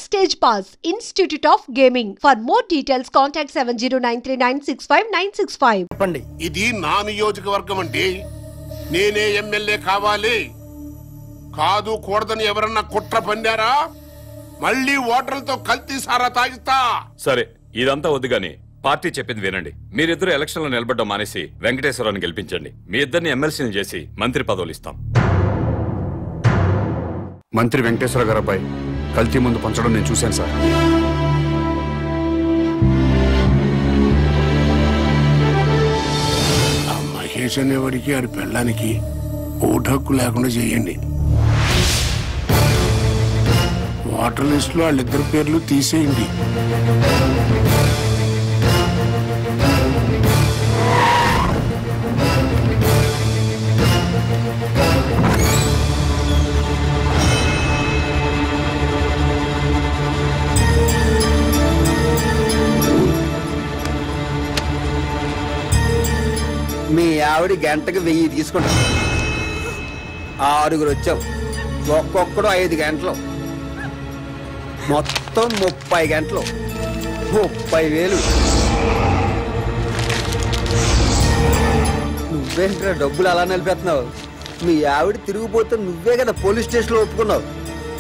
Backstage Pass, Institute of Gaming. For more details, contact 7093965965. చెప్పండి. ఇది నా నియోజకవర్గం అండి. నేనే ఎమ్మెల్యే కావాలి. కాదు కూడదని ఎవరన్నా కుట్ర పన్నారా మళ్ళీ ఓటర్లతో కల్తీ సారా తాగిస్తా. సరే ఇదంతా వద్దు గాని పార్టీ చెప్పింది వినండి. మీరిద్దరు ఎలక్షన్ లో నిలబడ్డం మానేసి వెంకటేశ్వరరావుని గెలిపించండి. మీ ఇద్దరిని ఎమ్మెల్సీని చేసి మంత్రి పదవులు ఇస్తాం. మంత్రి వెంకటేశ్వర గారు అబ్బాయి కల్తీ ముందు పంచడం నేను చూశాను సార్. ఆ మహేష్ అనేవాడికి ఆడి పెళ్ళానికి ఓటు హక్కు లేకుండా చేయండి. ఓటర్ లిస్ట్ లో వాళ్ళిద్దరు పేర్లు తీసేయండి. మీ ఆవిడ గంటకు 1000 తీసుకుంటాం. 6 వచ్చాం. ఒక్కొక్కడు 5 గంటలు, మొత్తం 30 గంటలు, 30,000. నువ్వేంట్రా డబ్బులు అలా నిలిపేస్తున్నావు? మీ ఆవిడ తిరిగిపోతే నువ్వే కదా పోలీస్ స్టేషన్ లో ఒప్పుకున్నావు.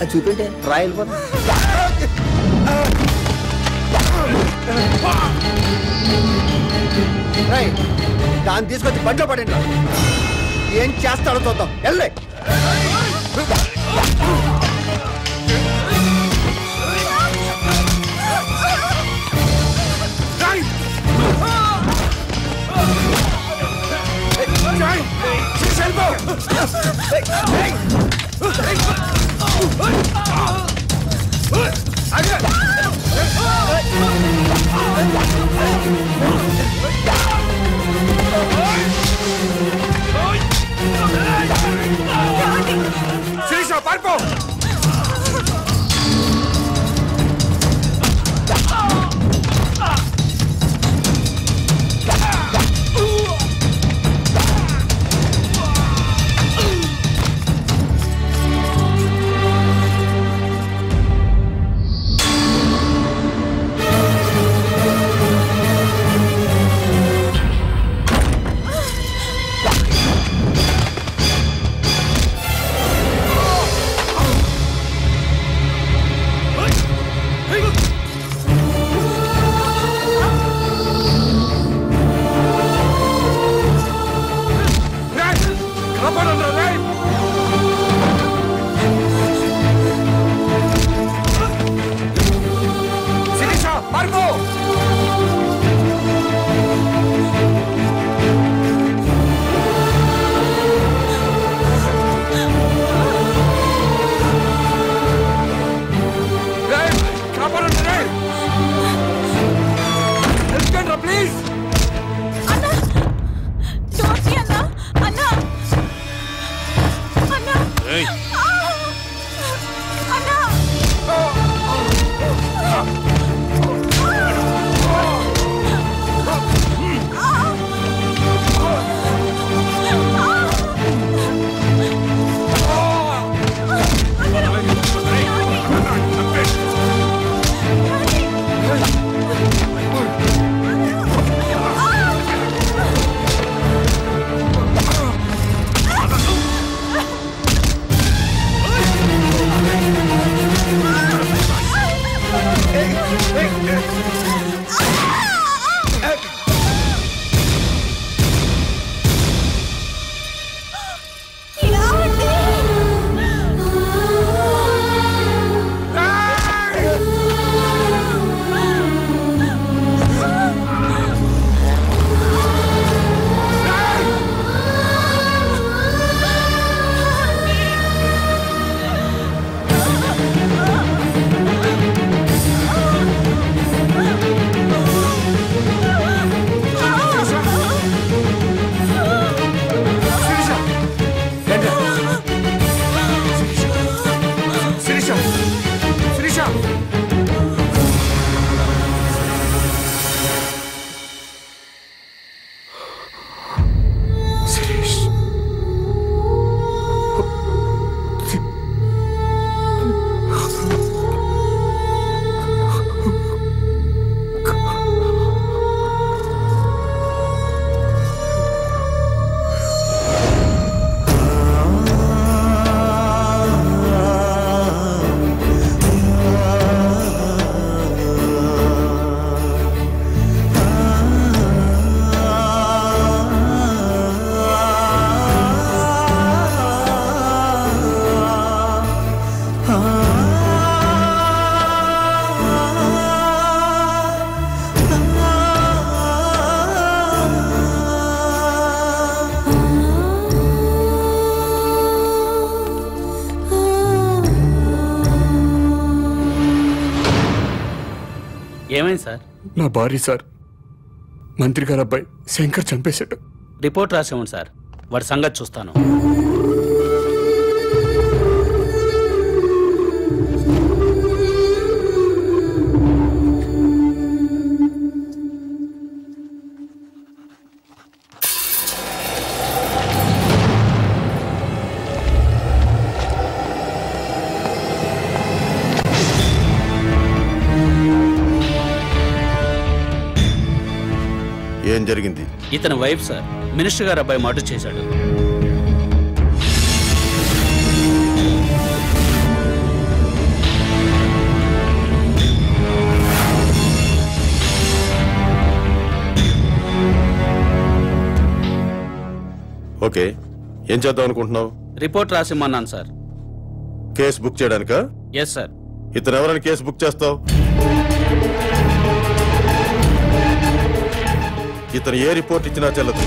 అది చూపింటే ట్రయల్ పని. దాన్ని తీసుకొచ్చి బండిలో పడండి. ఏం చేస్తాడో చూద్దాం. వెళ్ళే పారిపో. ఏమైంది సార్? నా భార్య సార్, మంత్రి గారు అబ్బాయి శంకర్ చంపేశాడు. రిపోర్ట్ రాసేవండి సార్, వాడి సంగతి చూస్తాను. ఏం జరిగింది? ఇతని వైఫ్ సార్, మినిస్టర్ గారు అబ్బాయి మర్డర్ చేశాడు. ఓకే, ఏం చేద్దాం అనుకుంటున్నావు? రిపోర్ట్ రాసిమ్మన్నాను సార్. కేసు బుక్ చేయడానికా? Yes sir. ఇతను ఎవరైనా కేసు బుక్ చేస్తావు? ఇతను ఏ రిపోర్ట్ ఇచ్చినా చెల్లదు.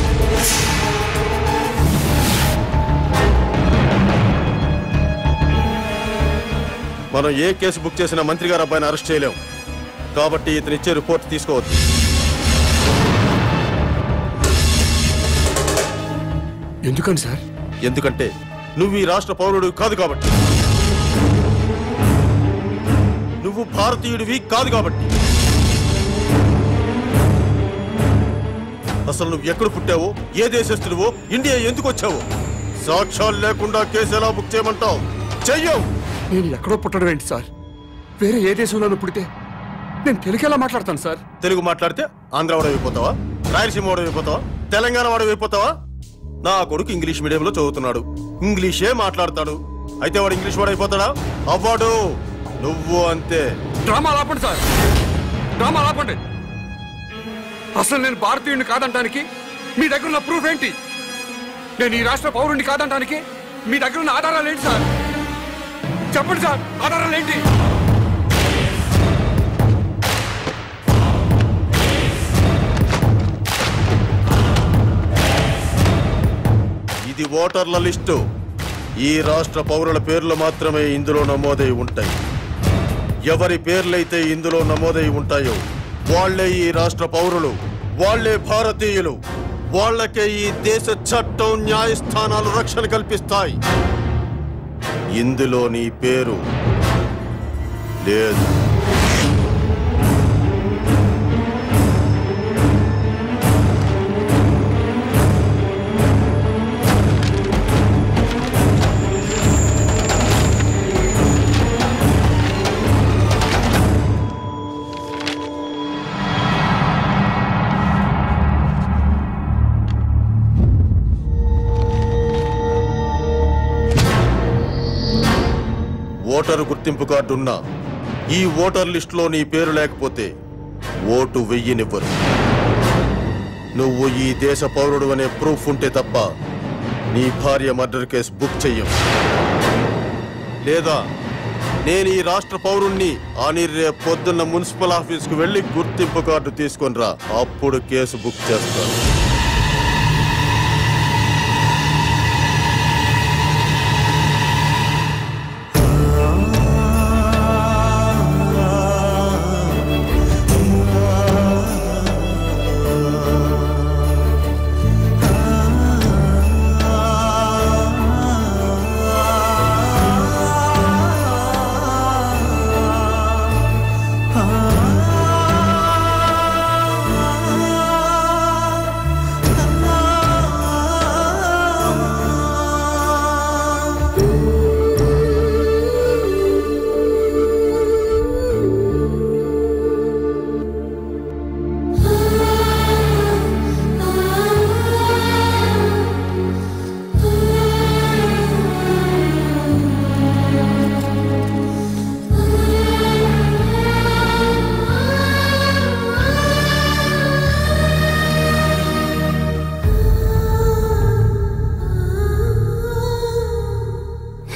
మనం ఏ కేసు బుక్ చేసినా మంత్రి గారు అబ్బాయిని అరెస్ట్ చేయలేం. కాబట్టి ఇతను ఇచ్చే రిపోర్ట్ తీసుకోవద్దు. ఎందుకని సార్? ఎందుకంటే నువ్వు ఈ రాష్ట్ర పౌరుడు కాదు కాబట్టి. నువ్వు భారతీయుడివి కాదు కాబట్టి. అసలు నువ్వు ఎక్కడ పుట్టావో, ఏ దేశస్తుడివో, ఇండియా ఎందుకు వచ్చావో సాక్ష్యాలు లేకుండా కేసు ఎలా బుక్ చేయమంటావు? చెయ్యవు. నేను ఎక్కడో పుట్టడం ఏంటి సార్? వేరే ఏ దేశంలోనూ పుడితే నేను తెలుగు ఎలా మాట్లాడతాను సార్? తెలుగు మాట్లాడితే ఆంధ్ర వాడు అయిపోతావా? రాయలసీమ వాడు అయిపోతావా? తెలంగాణ వాడు అయిపోతావా? నా కొడుకు ఇంగ్లీష్ మీడియంలో చదువుతున్నాడు, ఇంగ్లీషే మాట్లాడతాడు. అయితే వాడు ఇంగ్లీష్ వాడు అయిపోతాడా? అవ్వడు. నువ్వు అంతే. డ్రామా ఆపండి సార్, డ్రామా ఆపండి. అసలు నేను భారతీయుడిని కాదంటానికి మీ దగ్గర ఉన్న ప్రూఫ్ ఏంటి? నేను ఈ రాష్ట్ర పౌరుడిని కాదంటానికి మీ దగ్గర ఉన్న ఆధారాలు ఏంటి సార్? చెప్పండి సార్, ఆధారాలు ఏంటి? ఇది ఓటర్ల లిస్టు. ఈ రాష్ట్ర పౌరుల పేర్లు మాత్రమే ఇందులో నమోదై ఉంటాయి. ఎవరి పేర్లైతే ఇందులో నమోదై ఉంటాయో వాళ్లే ఈ రాష్ట్ర పౌరులు, వాళ్లే భారతీయులు. వాళ్లకే ఈ దేశ చట్టం, న్యాయస్థానాలు రక్షణ కల్పిస్తాయి. ఇందులో నీ పేరు లేదు. ఓటరు గుర్తింపు కార్డు ఉన్నా ఈ ఓటర్ లిస్టులో నీ పేరు లేకపోతే ఓటు వెయ్యనివ్వరు. నువ్వు ఈ దేశ పౌరుడు అనే ప్రూఫ్ ఉంటే తప్ప నీ భార్య మర్డర్ కేసు బుక్ చెయ్యం. లేదా నేను ఈ రాష్ట్ర పౌరుణ్ణి అని రేపు పొద్దున్న మున్సిపల్ ఆఫీస్కు వెళ్లి గుర్తింపు కార్డు తీసుకొని రా, అప్పుడు కేసు బుక్ చేస్తాను.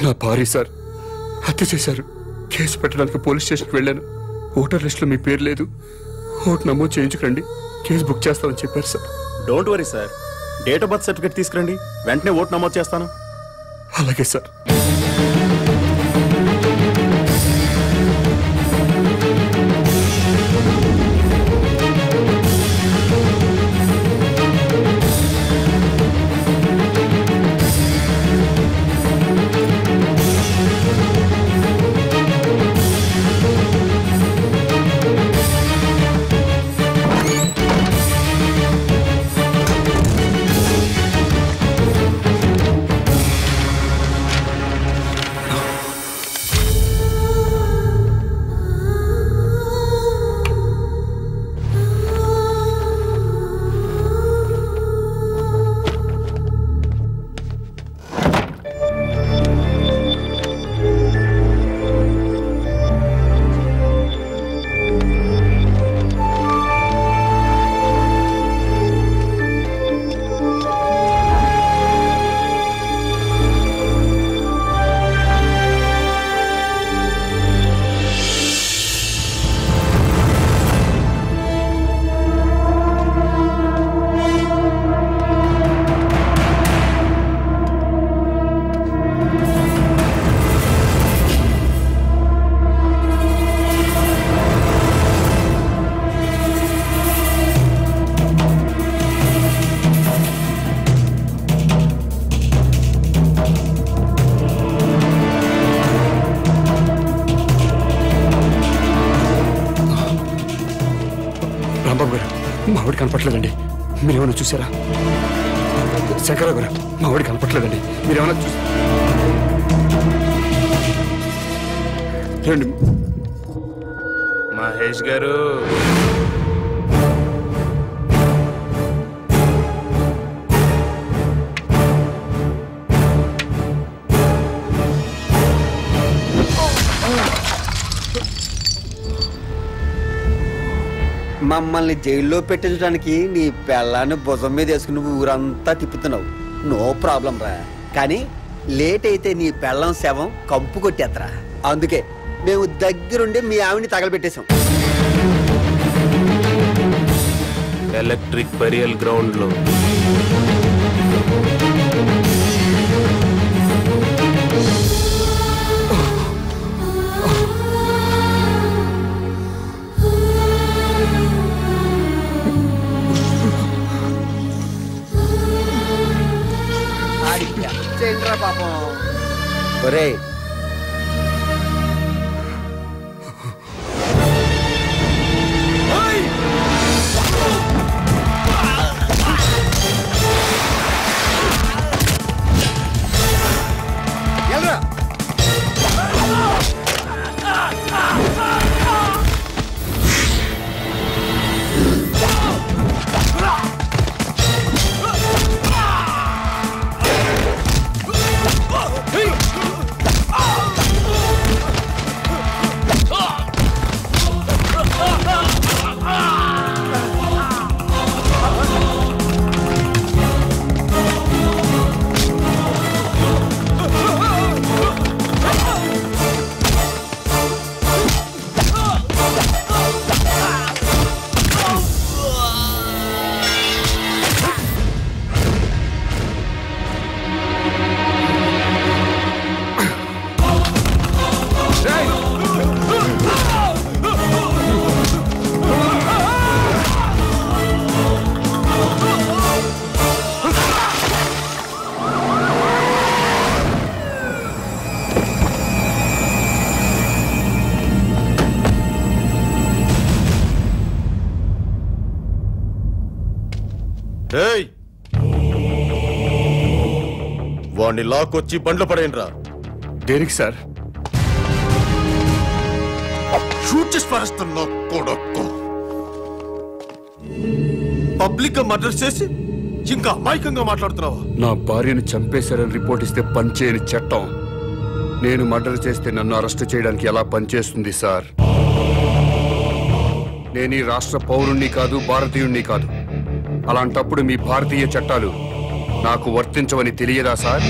నా భార్య సార్ హత్య చేశారు. కేసు పెట్టడానికి పోలీస్ స్టేషన్కి వెళ్ళాను. ఓటర్ లిస్టులో మీ పేరు లేదు, ఓటు నమోదు చేయించుకోండి, కేసు బుక్ చేస్తామని చెప్పారు sir. Don't worry sir, date of birth certificate తీసుకురండి, వెంటనే ఓటు నమోదు చేస్తాను. అలాగే సార్. రాంబాబు గారు మా ఆవిడ కనపట్లేదండి, మీరేమైనా చూసారా? శంకరరావు గారు మా ఆవిడ కనపట్లేదండి, మీరేమైనా చూసారా? మహేష్ గారు మమ్మల్ని జైల్లో పెట్టించడానికి నీ పెళ్ళాన్ని భుజం మీద వేసుకుని ఊరంతా తిప్పుతున్నావు. నో ప్రాబ్లం రా. కానీ లేట్ అయితే నీ పెళ్ళం శవం కంపు కొట్టేత్తరా. అందుకే మేము దగ్గరుండి మీ ఆవిని తగలబెట్టేశాం. ఎలక్ట్రిక్ బరియల్ గ్రౌండ్ లో పాపం. ఒరే వాణ్ణి లాక్కొచ్చి బండ్లు పడేయండిరా. దేనికి సార్? షూట్ చేసి పారేస్తున్నా కొడుకు. పబ్లిక్ గా మర్డర్ చేసి ఇంకా అమాయకంగా మాట్లాడుతున్నావా? నా భార్యను చంపేశారని రిపోర్ట్ ఇస్తే పనిచేయని చట్టం నేను మర్డర్ చేస్తే నన్ను అరెస్ట్ చేయడానికి ఎలా పనిచేస్తుంది సార్? నేను ఈ రాష్ట్ర పౌరుణ్ణి కాదు, భారతీయుణ్ణి కాదు. అలాంటప్పుడు మీ భారతీయ చట్టాలు నాకు వర్తించవని తెలియదా సార్?